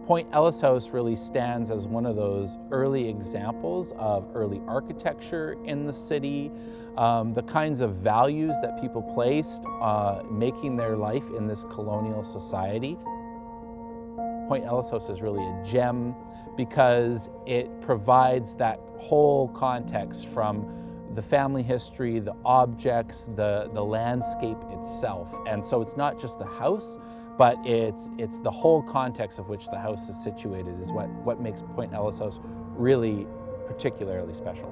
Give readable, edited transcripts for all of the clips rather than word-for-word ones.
Point Ellice House really stands as one of those early examples of early architecture in the city, the kinds of values that people placed making their life in this colonial society. Point Ellice House is really a gem because it provides that whole context from the family history, the objects, the landscape itself. And so it's not just the house, but it's the whole context of which the house is situated is what makes Point Ellice House really particularly special.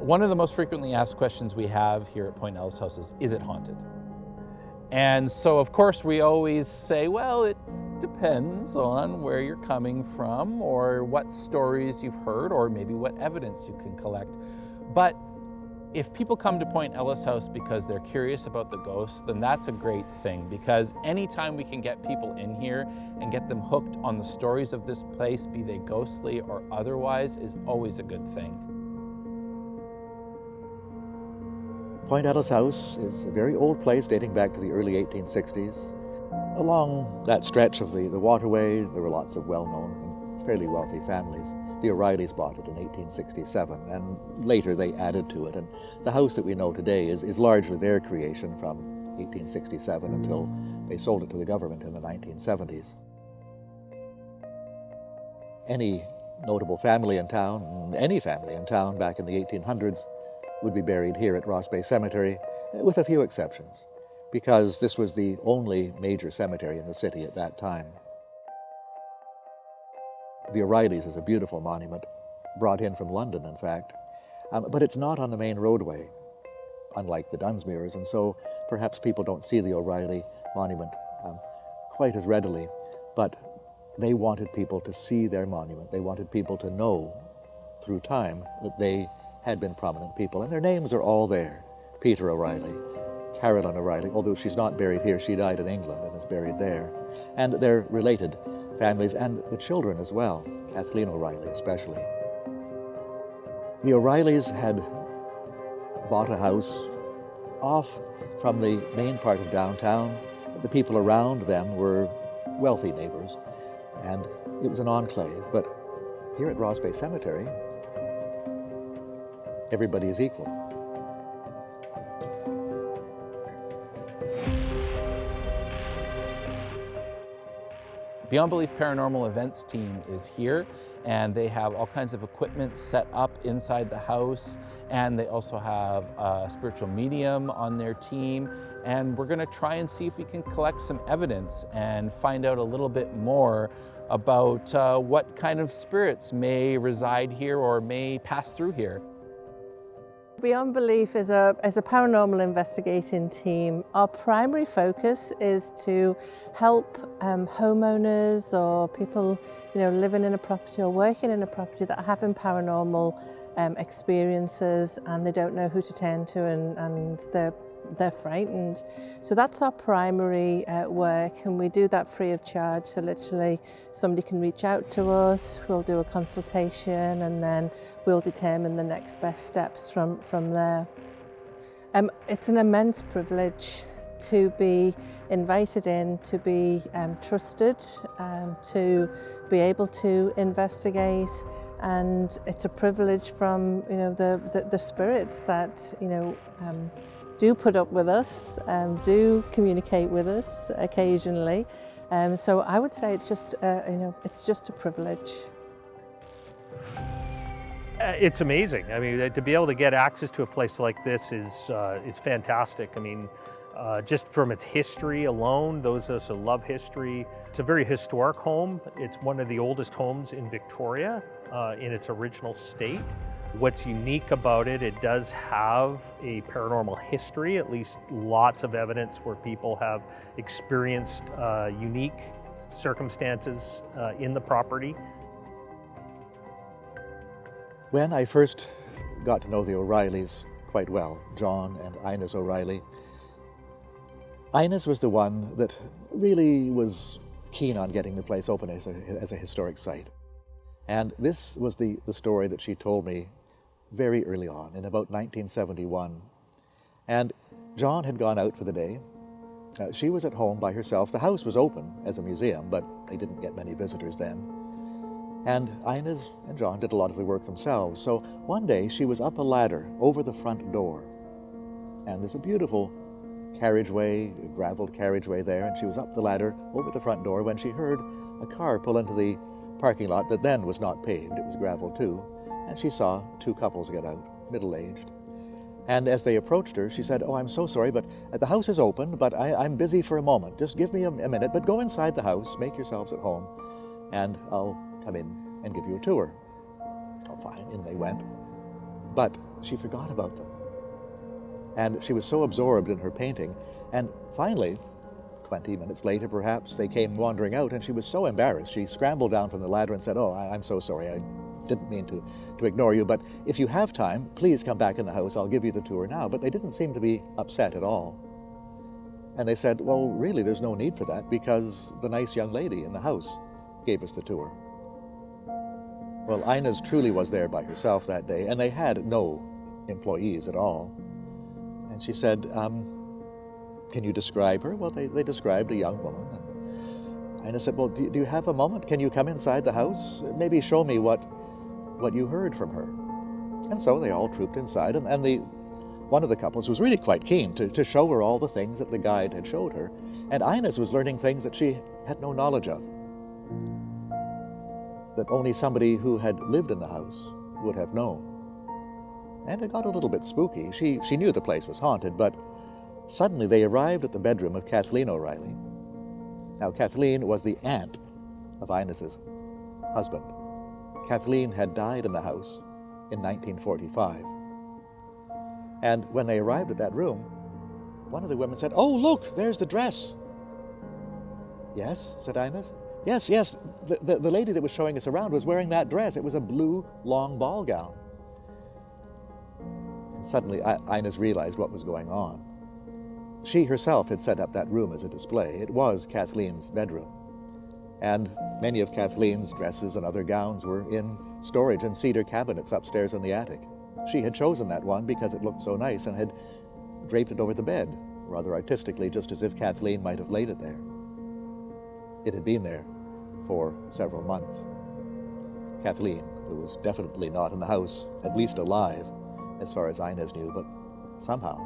One of the most frequently asked questions we have here at Point Ellice House is it haunted? And so of course we always say, well, it depends on where you're coming from or what stories you've heard or maybe what evidence you can collect. But if people come to Point Ellice House because they're curious about the ghosts, then that's a great thing, because anytime we can get people in here and get them hooked on the stories of this place, be they ghostly or otherwise, is always a good thing. Point Ellice House is a very old place dating back to the early 1860s. Along that stretch of the waterway, there were lots of well-known and fairly wealthy families. The O'Reillys bought it in 1867, and later they added to it. And the house that we know today is largely their creation from 1867 until they sold it to the government in the 1970s. Any notable family in town, any family in town back in the 1800s, would be buried here at Ross Bay Cemetery, with a few exceptions, because this was the only major cemetery in the city at that time. The O'Reillys is a beautiful monument, brought in from London, in fact, but it's not on the main roadway, unlike the Dunsmuirs, and so perhaps people don't see the O'Reilly monument quite as readily, but they wanted people to see their monument. They wanted people to know through time that they had been prominent people, and their names are all there. Peter O'Reilly, Caroline O'Reilly, although she's not buried here, she died in England and is buried there, and they're related families, and the children as well, Kathleen O'Reilly especially. The O'Reillys had bought a house off from the main part of downtown. The people around them were wealthy neighbors, and it was an enclave. But here at Ross Bay Cemetery, everybody is equal. Beyond Belief Paranormal Events team is here, and they have all kinds of equipment set up inside the house, and they also have a spiritual medium on their team, and we're going to try and see if we can collect some evidence and find out a little bit more about what kind of spirits may reside here or may pass through here. Beyond Belief is a paranormal investigating team. Our primary focus is to help homeowners or people living in a property or working in a property that are having paranormal experiences and they don't know who to turn to and they're frightened. So that's our primary work, and we do that free of charge. So literally somebody can reach out to us, we'll do a consultation, and then we'll determine the next best steps from there. It's an immense privilege to be invited in, to be trusted, to be able to investigate, and it's a privilege from the spirits that do put up with us, do communicate with us occasionally. So I would say it's just a privilege. It's amazing. I mean, to be able to get access to a place like this is fantastic. I mean, just from its history alone, those of us who love history, it's a very historic home. It's one of the oldest homes in Victoria in its original state. What's unique about it, it does have a paranormal history, at least lots of evidence where people have experienced unique circumstances in the property. When I first got to know the O'Reillys quite well, John and Ines O'Reilly, Ines was the one that really was keen on getting the place open as a historic site. And this was the story that she told me very early on, in about 1971. And John had gone out for the day, She was at home by herself. The house was open as a museum, but they didn't get many visitors then. And Inez and John did a lot of the work themselves. So one day she was up a ladder over the front door. And there's a beautiful carriageway, a graveled carriageway there, and she was up the ladder over the front door when she heard a car pull into the parking lot that then was not paved, it was gravel too, and she saw two couples get out, middle-aged. And as they approached her, she said, "Oh, I'm so sorry, but the house is open, but I'm busy for a moment. Just give me a minute, but go inside the house, make yourselves at home, and I'll come in and give you a tour." Oh, fine, in they went. But she forgot about them. And she was so absorbed in her painting. And finally, 20 minutes later perhaps, they came wandering out, and she was so embarrassed. She scrambled down from the ladder and said, "Oh, I'm so sorry. I didn't mean to ignore you, but if you have time, please come back in the house. I'll give you the tour now." But they didn't seem to be upset at all. And they said, "Well, really, there's no need for that, because the nice young lady in the house gave us the tour." Well, Inez truly was there by herself that day, and they had no employees at all. And she said, "Can you describe her?" Well, they described a young woman. And Inez said, "Well, do you have a moment? Can you come inside the house? Maybe show me what you heard from her." And so they all trooped inside, and one of the couples was really quite keen to show her all the things that the guide had showed her. And Inez was learning things that she had no knowledge of, that only somebody who had lived in the house would have known. And it got a little bit spooky. She knew the place was haunted, but suddenly they arrived at the bedroom of Kathleen O'Reilly. Now, Kathleen was the aunt of Inez's husband. Kathleen had died in the house in 1945. And when they arrived at that room, one of the women said, "Oh, look, there's the dress." "Yes," said Inez. Yes, the lady that was showing us around was wearing that dress. It was a blue, long ball gown." And suddenly Inez realized what was going on. She herself had set up that room as a display. It was Kathleen's bedroom. And many of Kathleen's dresses and other gowns were in storage in cedar cabinets upstairs in the attic. She had chosen that one because it looked so nice and had draped it over the bed, rather artistically, just as if Kathleen might have laid it there. It had been there for several months. Kathleen, who was definitely not in the house, at least alive, as far as Inez knew, but somehow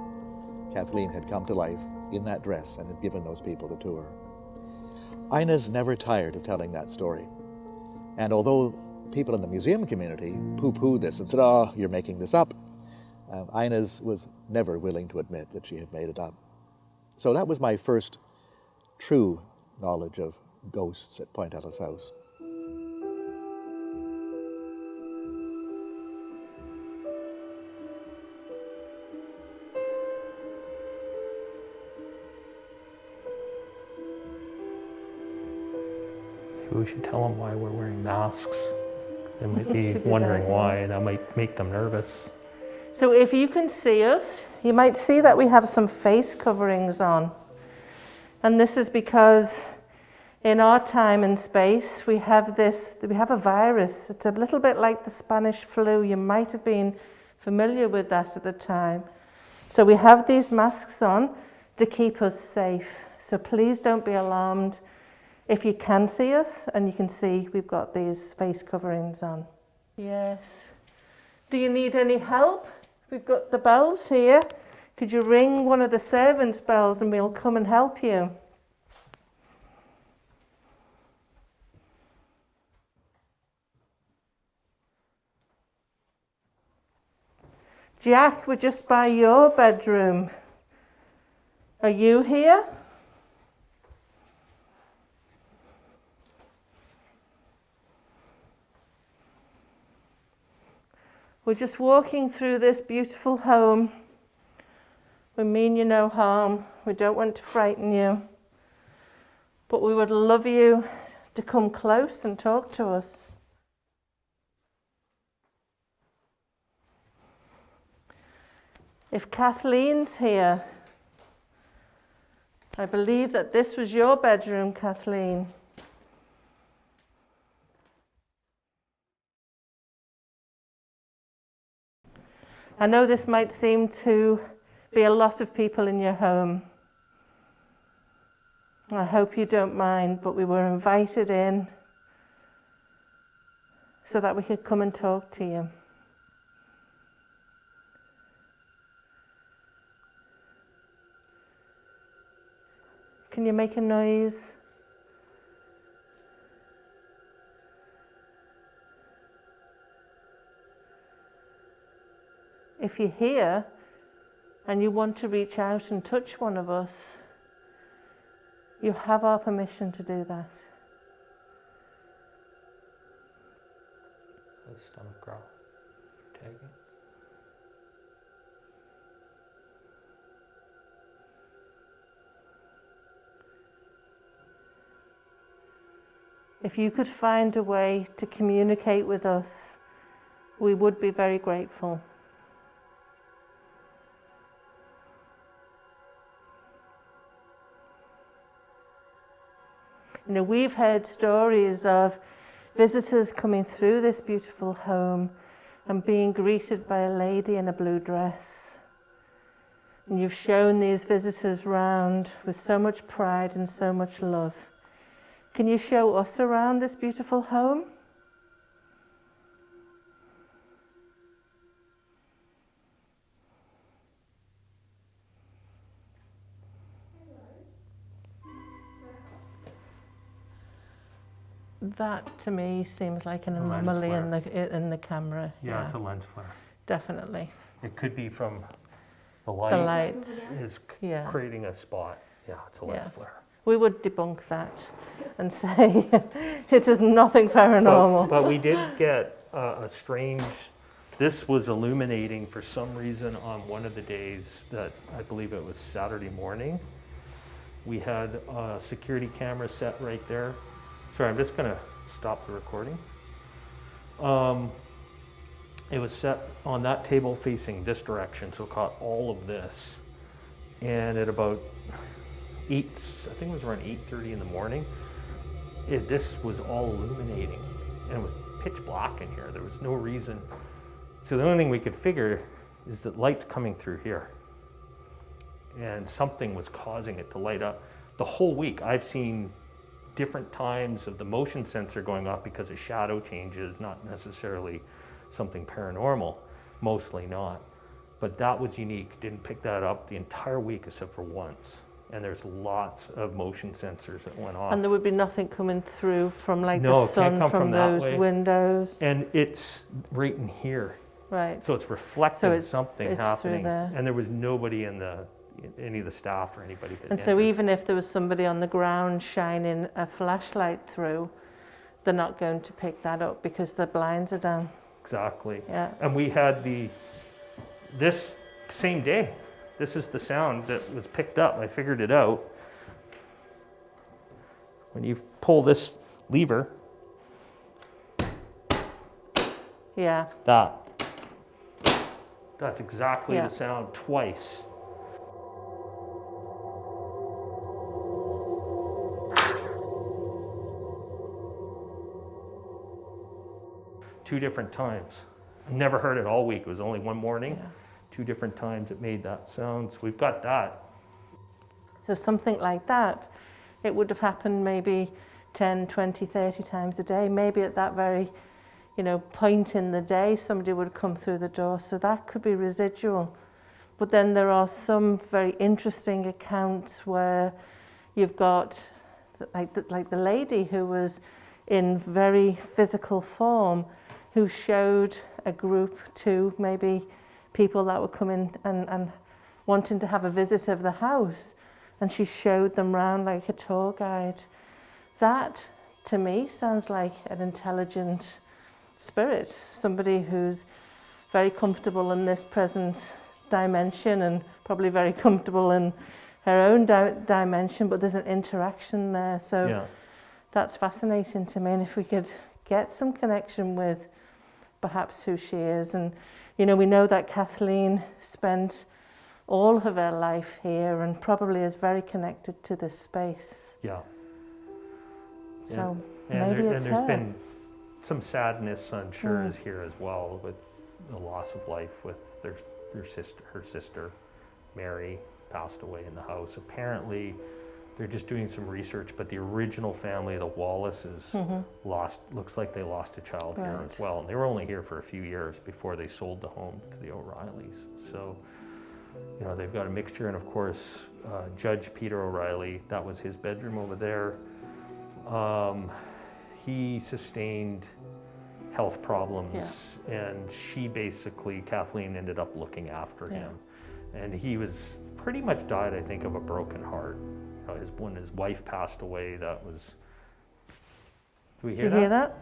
Kathleen had come to life in that dress and had given those people the tour. Inez never tired of telling that story. And although people in the museum community pooh-poohed this and said, "Oh, you're making this up," Inez was never willing to admit that she had made it up. So that was my first true knowledge of ghosts at Point Ellice House. We should tell them why we're wearing masks. They might be That's a good wondering idea. why, and that might make them nervous. So if you can see us, you might see that we have some face coverings on. And this is because in our time and space, we have a virus. It's a little bit like the Spanish flu. You might have been familiar with that at the time. So we have these masks on to keep us safe. So please don't be alarmed if you can see us, and you can see we've got these face coverings on. Yes. Do you need any help? We've got the bells here. Could you ring one of the servants' bells and we'll come and help you? Jack, we're just by your bedroom. Are you here? We're just walking through this beautiful home. We mean you no harm. We don't want to frighten you. But we would love you to come close and talk to us. If Kathleen's here, I believe that this was your bedroom, Kathleen. I know this might seem to be a lot of people in your home, I hope you don't mind, but we were invited in so that we could come and talk to you. Can you make a noise? If you're here and you want to reach out and touch one of us, you have our permission to do that. The stomach growl. Tagging. If you could find a way to communicate with us, we would be very grateful. You know, we've heard stories of visitors coming through this beautiful home and being greeted by a lady in a blue dress. And you've shown these visitors round with so much pride and so much love. Can you show us around this beautiful home? That to me seems like an anomaly in the camera. Yeah, it's a lens flare. Definitely. It could be from the light. The light is creating a spot. Yeah, it's a lens flare. We would debunk that and say it is nothing paranormal. But we did get a strange, this was illuminating for some reason on one of the days that I believe it was Saturday morning. We had a security camera set right there. Sorry, I'm just gonna stop the recording. It was set on that table facing this direction, so it caught all of this. And at about I think it was around 8:30 in the morning, this was all illuminating. And it was pitch black in here. There was no reason. So the only thing we could figure is that light's coming through here. And something was causing it to light up. The whole week I've seen different times of the motion sensor going off because of shadow changes, not necessarily something paranormal, mostly not. But that was unique, didn't pick that up the entire week except for once. And there's lots of motion sensors that went off. And there would be nothing coming through from like No, the sun from those windows? And it's right in here. Right. So it's reflecting So something happening. And there was nobody in any of the staff or anybody. And so even if there was somebody on the ground shining a flashlight through, they're not going to pick that up because the blinds are down. Exactly. Yeah. And we had this same day, this is the sound that was picked up. I figured it out. When you pull this lever, that's exactly the sound twice. Two different times. I never heard it all week. It was only one morning. Yeah. 2 different times it made that sound. So we've got that. So something like that, it would have happened maybe 10, 20, 30 times a day. Maybe at that very, point in the day, somebody would come through the door. So that could be residual. But then there are some very interesting accounts where you've got like the lady who was in very physical form, who showed a group to maybe people that were coming and wanting to have a visit of the house, and she showed them round like a tour guide. That, to me, sounds like an intelligent spirit, somebody who's very comfortable in this present dimension and probably very comfortable in her own dimension, but there's an interaction there. So that's fascinating to me. And if we could get some connection with perhaps who she is. And, we know that Kathleen spent all of her life here and probably is very connected to this space. Yeah. So maybe it's her. There's been some sadness, I'm sure, is here as well with the loss of life with her sister, Mary, passed away in the house. Apparently, they're just doing some research, but the original family, the Wallaces, looks like they lost a child here Right. as well. And they were only here for a few years before they sold the home to the O'Reillys. So, you know, they've got a mixture. And of course, Judge Peter O'Reilly, that was his bedroom over there. He sustained health problems, and she basically, Kathleen, ended up looking after him. And he was pretty much died, I think, of a broken heart. You know, when his wife passed away, that was... Do we hear You that? hear that?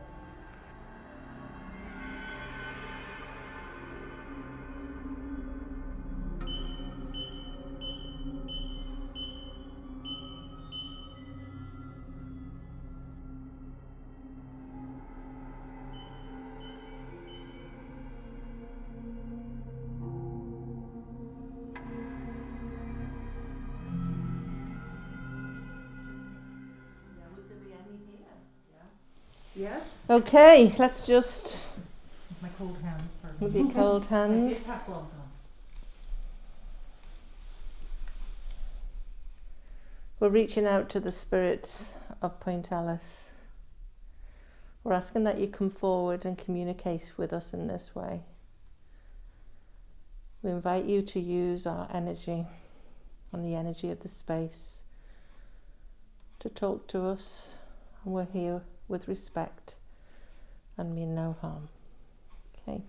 Yes? Okay, let's just, With my cold hands, pardon. with your cold I did hands. have gloves on. We're reaching out to the spirits of Point Ellice. We're asking that you come forward and communicate with us in this way. We invite you to use our energy and the energy of the space to talk to us, and we're here with respect and mean no harm. Okay.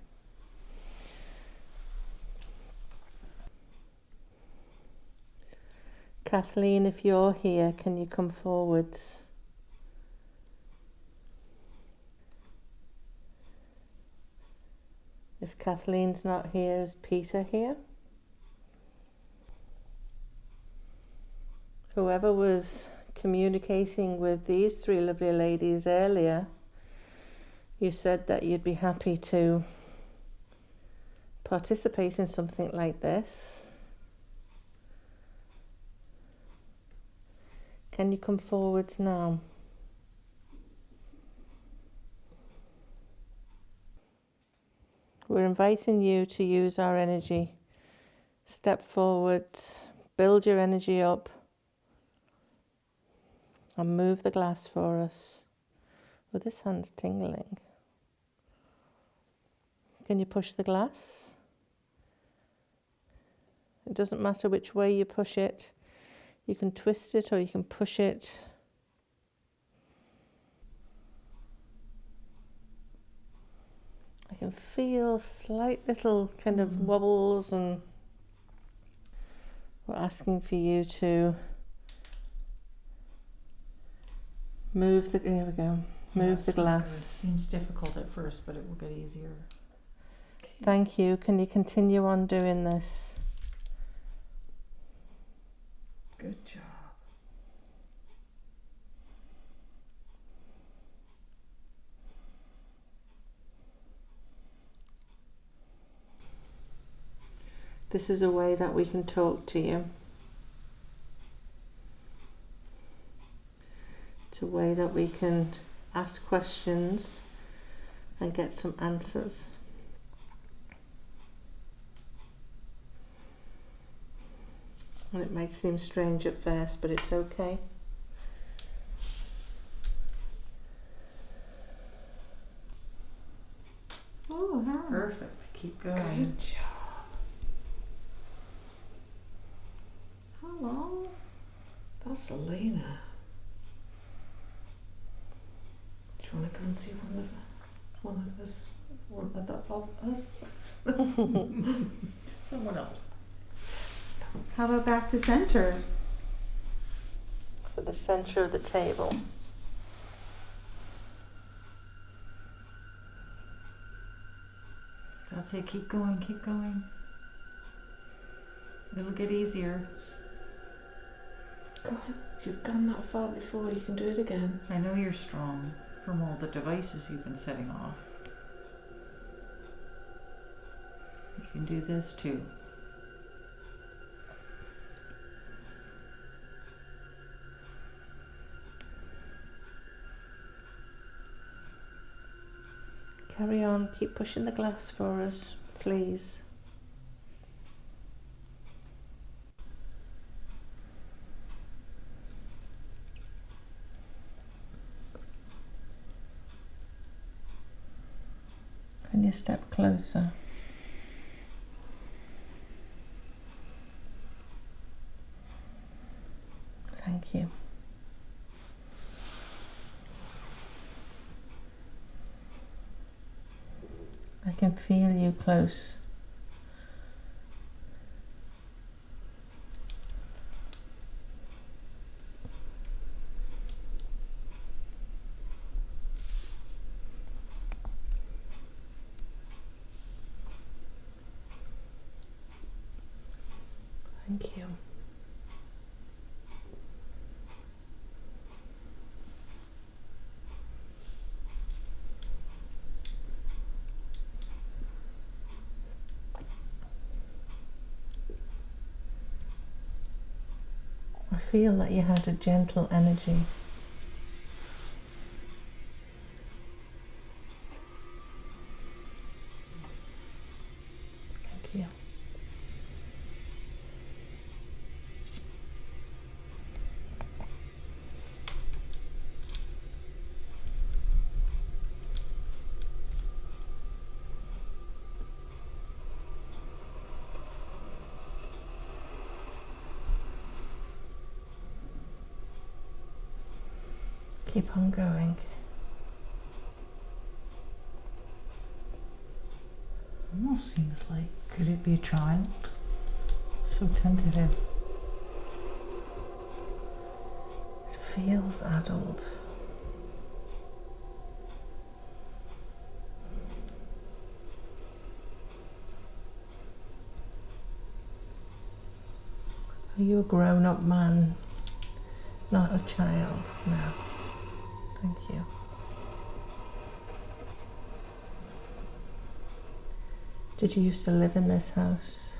Kathleen, if you're here, can you come forwards? If Kathleen's not here, is Peter here? Whoever was communicating with these three lovely ladies earlier, you said that you'd be happy to participate in something like this. Can you come forwards now? We're inviting you to use our energy. Step forwards, build your energy up, and move the glass for us. Well, this hand's tingling. Can you push the glass? It doesn't matter which way you push it. You can twist it or you can push it. I can feel slight little kind of wobbles, and we're asking for you to move the, there we go, move the glass. It seems difficult at first, but it will get easier. Thank you. Can you continue on doing this? Good job. This is a way that we can talk to you. It's a way that we can ask questions and get some answers. And it might seem strange at first, but it's okay. Oh, perfect. Keep going. Good job. Hello. That's Elena. Do you want to go and see one of us? Someone else. How about back to center? So the center of the table. That's it. Keep going. Keep going. It'll get easier. Go on. You've gone that far before. You can do it again. I know you're strong from all the devices you've been setting off. You can do this too. Carry on, keep pushing the glass for us, please. you step closer. Thank you. I can feel you close. Thank you. I feel that you had a gentle energy. Thank you. Keep on going. Almost seems like, could it be a child? So tentative. It feels adult. Are you a grown-up man? Not a child? No. Thank you. Did you used to live in this house?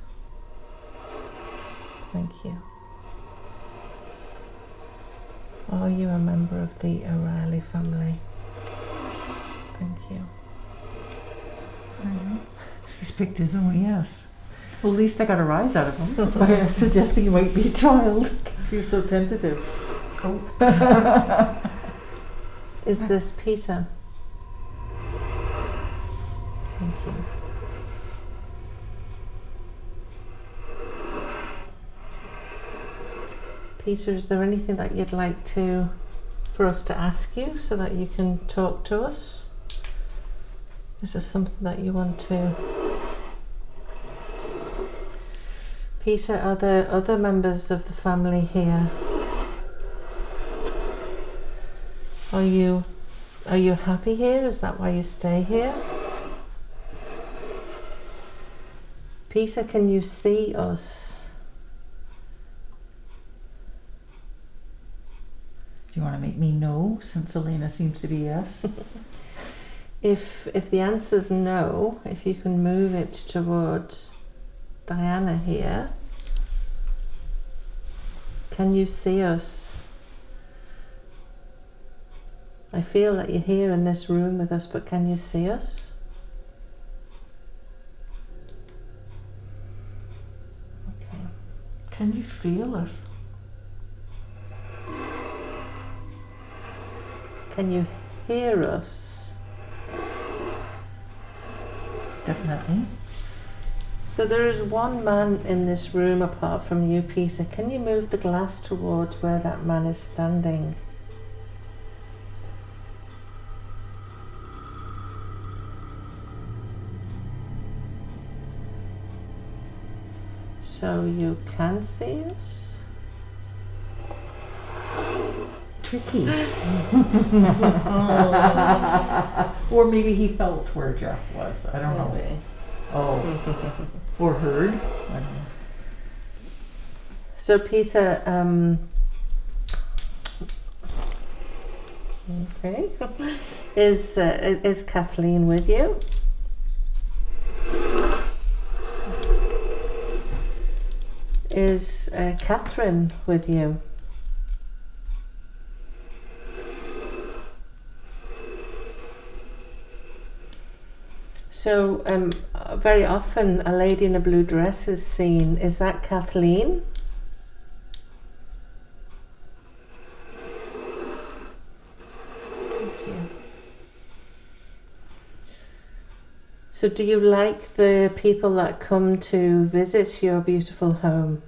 Thank you. Are you a member of the O'Reilly family? Thank you. He's picked his own, yes. Well, at least I got a rise out of him by suggesting he might be a child, because he was so tentative. Oh. Is this Peter? Thank you. Peter, is there anything that you'd like for us to ask you so that you can talk to us? Is there something that you want to... Peter, are there other members of the family here? Are you happy here? Is that why you stay here? Peter, can you see us? Do you want to make me no, since Elena seems to be yes? If the answer's no, if you can move it towards Diana here. Can you see us? I feel that you're here in this room with us, but can you see us? Okay. Can you feel us? Can you hear us? Definitely. So there is one man in this room apart from you, Peter. Can you move the glass towards where that man is standing? So you can see us? Tricky. Or maybe he felt where Jeff was. I don't know. Maybe. Oh. Or heard. I don't know. So Peter, okay, is Kathleen with you? Is Catherine with you? So very often a lady in a blue dress is seen. Is that Kathleen? Thank you. So do you like the people that come to visit your beautiful home?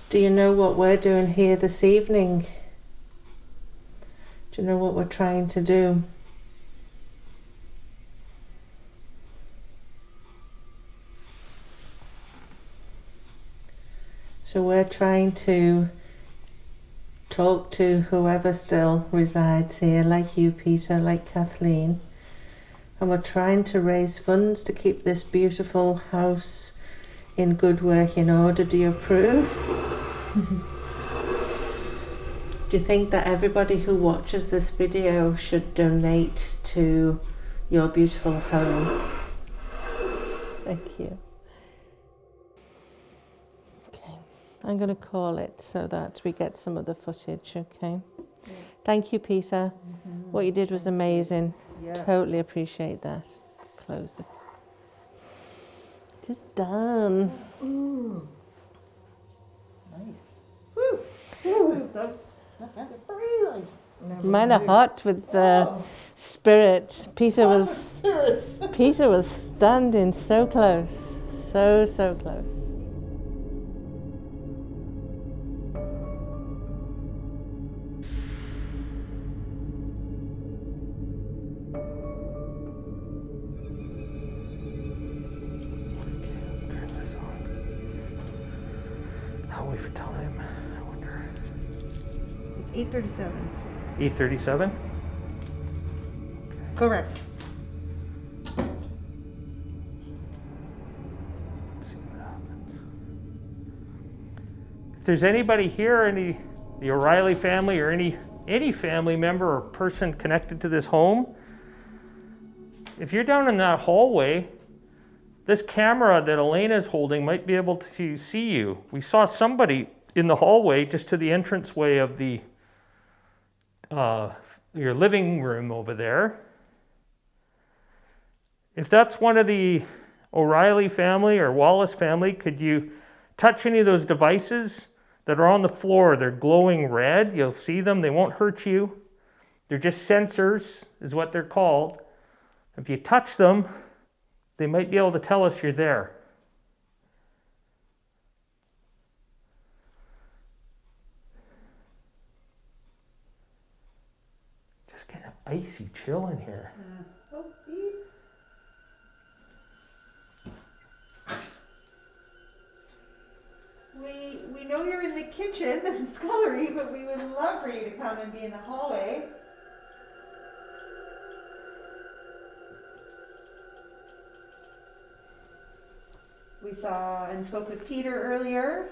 Do you know what we're doing here this evening? Do you know what we're trying to do? So we're trying to talk to whoever still resides here, like you, Peter, like Kathleen, and we're trying to raise funds to keep this beautiful house in good working order. Do you approve? Do you think that everybody who watches this video should donate to your beautiful home? Thank you. Okay, I'm going to call it so that we get some of the footage, okay? Yeah. Thank you, Peter. Mm-hmm. What you did was amazing. Yes. Totally appreciate that. Close the... It is done. Ooh. Nice. Woo! Woo. Mine are hot with the spirit. Peter was standing so close, so close. Let's turn this on. I'll wait for time. I wonder. It's 8:37. 8:37? Correct. Let's see what happens. If there's anybody here, the O'Reilly family or any family member or person connected to this home, if you're down in that hallway, this camera that Elena's holding might be able to see you. We saw somebody in the hallway just to the entranceway of the your living room over there. If that's one of the O'Reilly family or Wallace family, could you touch any of those devices that are on the floor? They're glowing red. You'll see them. They won't hurt you. They're just sensors, is what they're called. If you touch them, they might be able to tell us you're there. Just get an icy chill in here. We know you're in the kitchen and scullery, but we would love for you to come and be in the hallway. We saw and spoke with Peter earlier.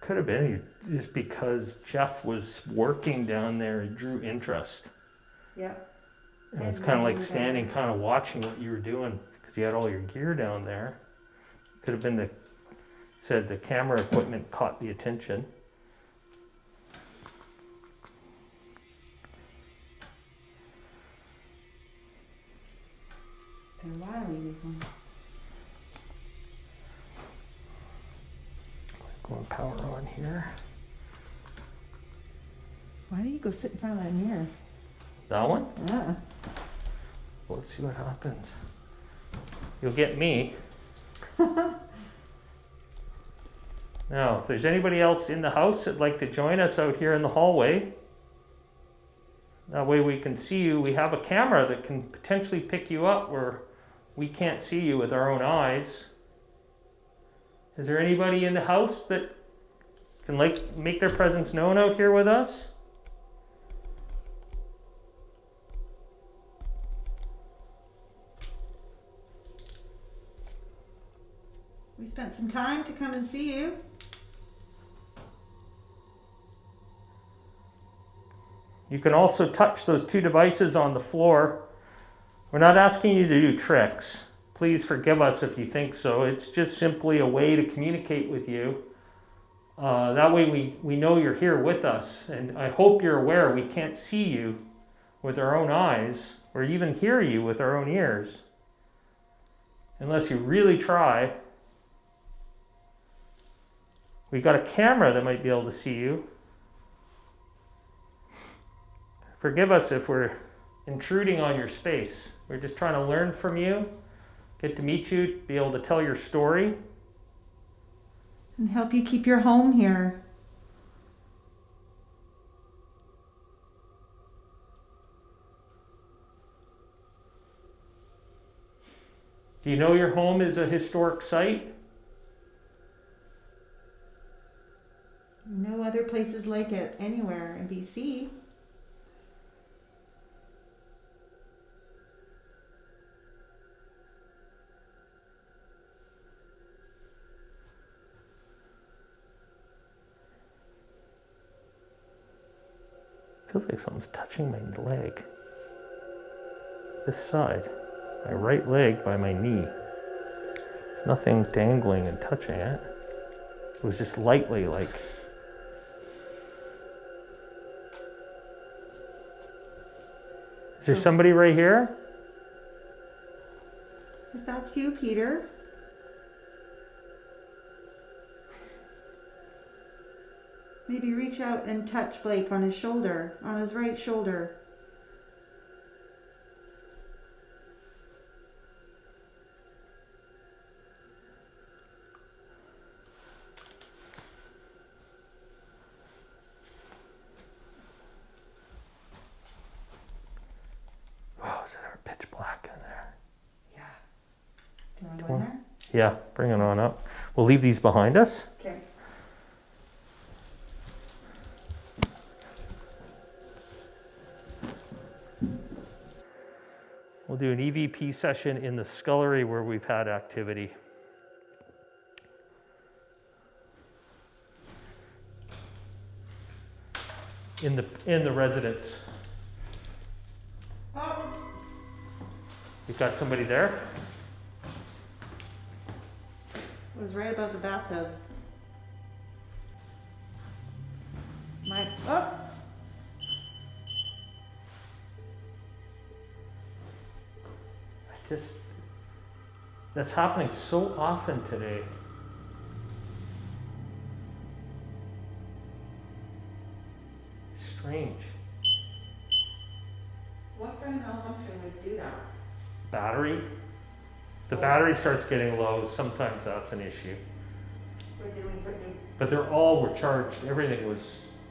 Could have been just because Jeff was working down there, it drew interest. Yeah. And it's kind of like standing, kind of watching what you were doing because you had all your gear down there. Could have been the camera equipment caught the attention. They're wily, these ones. Going power on here. Why don't you go sit in front of that mirror? That one? Yeah. Well, let's see what happens. You'll get me. Now, if there's anybody else in the house that'd like to join us out here in the hallway, that way we can see you. We have a camera that can potentially pick you up where we can't see you with our own eyes. Is there anybody in the house that can make their presence known out here with us? We spent some time to come and see you. You can also touch those two devices on the floor. We're not asking you to do tricks. Please forgive us if you think so. It's just simply a way to communicate with you. That way we know you're here with us. And I hope you're aware we can't see you with our own eyes or even hear you with our own ears. Unless you really try. We got a camera that might be able to see you. Forgive us if we're intruding on your space. We're just trying to learn from you, get to meet you, be able to tell your story. And help you keep your home here. Do you know your home is a historic site? No other places like it anywhere in BC. Feels like something's touching my leg. This side. My right leg by my knee. There's nothing dangling and touching it. It was just lightly like. Is there somebody right here? If that's you, Peter. Maybe reach out and touch Blake on his shoulder, on his right shoulder. Oh, is it ever pitch black in there? Yeah. Do you want to go in there? Yeah, bring it on up. We'll leave these behind us. Okay. We'll do an EVP session in the scullery where we've had activity. In the residence. Oh, You've got somebody there? it was right above the bathtub. Oh! That's happening so often today. Strange. What kind of malfunction would do that? Battery. The battery starts getting low. Sometimes that's an issue. Like, did we put new... But they're all were charged. Everything was.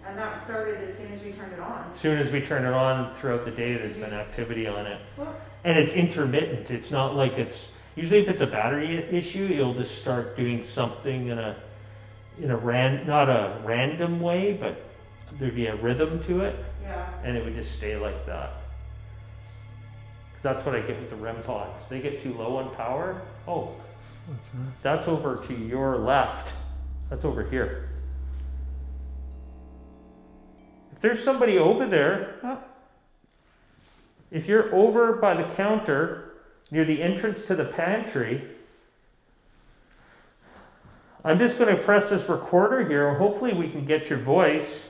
And that started as soon as we turned it on. As soon as we turn it on throughout the day, there's been activity on it. Well, And it's intermittent. It's not like it's usually if it's a battery issue, you'll just start doing something in a not a random way, but there'd be a rhythm to it, yeah. and it would just stay like that. Because that's what I get with the REM pods. They get too low on power. Oh, that's over to your left. That's over here. If there's somebody over there, Oh. if you're over by the counter near the entrance to the pantry, I'm just going to press this recorder here and hopefully we can get your voice.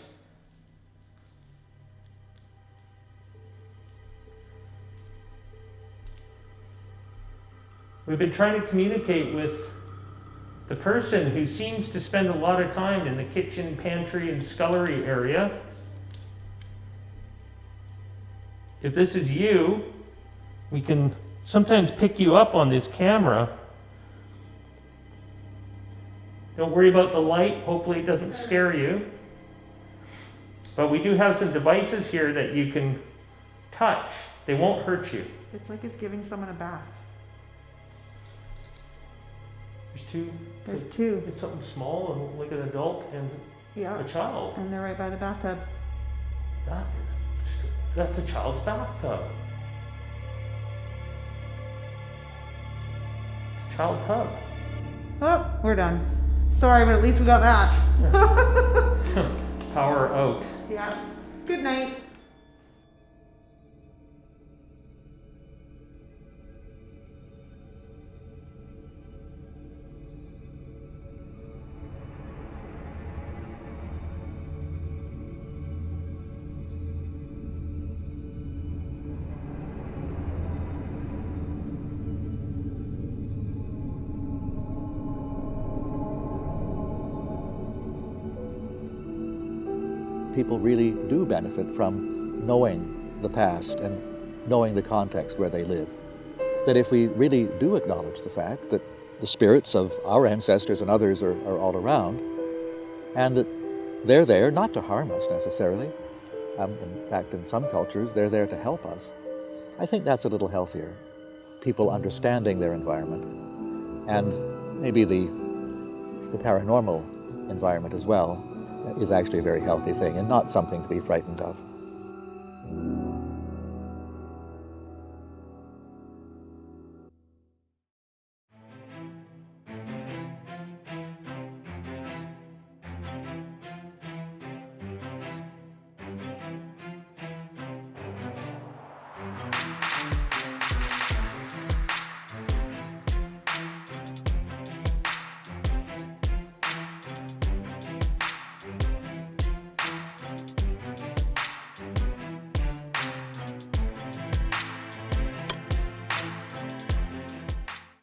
We've been trying to communicate with the person who seems to spend a lot of time in the kitchen, pantry, and scullery area. If this is you, we can sometimes pick you up on this camera. Don't worry about the light. Hopefully it doesn't scare you. But we do have some devices here that you can touch. They won't hurt you. It's like it's giving someone a bath. There's two. There's two. It's something small and like an adult and Yeah. a child. And they're right by the bathtub. That's a child's bathtub. Child tub. Oh, we're done. Sorry, but at least we got that. Power out. Yeah. Good night. people really do benefit from knowing the past and knowing the context where they live. That if we really do acknowledge the fact that the spirits of our ancestors and others are all around, and that they're there not to harm us necessarily. In fact, in some cultures, they're there to help us. I think that's a little healthier. People understanding their environment, and maybe the paranormal environment as well, is actually a very healthy thing and not something to be frightened of.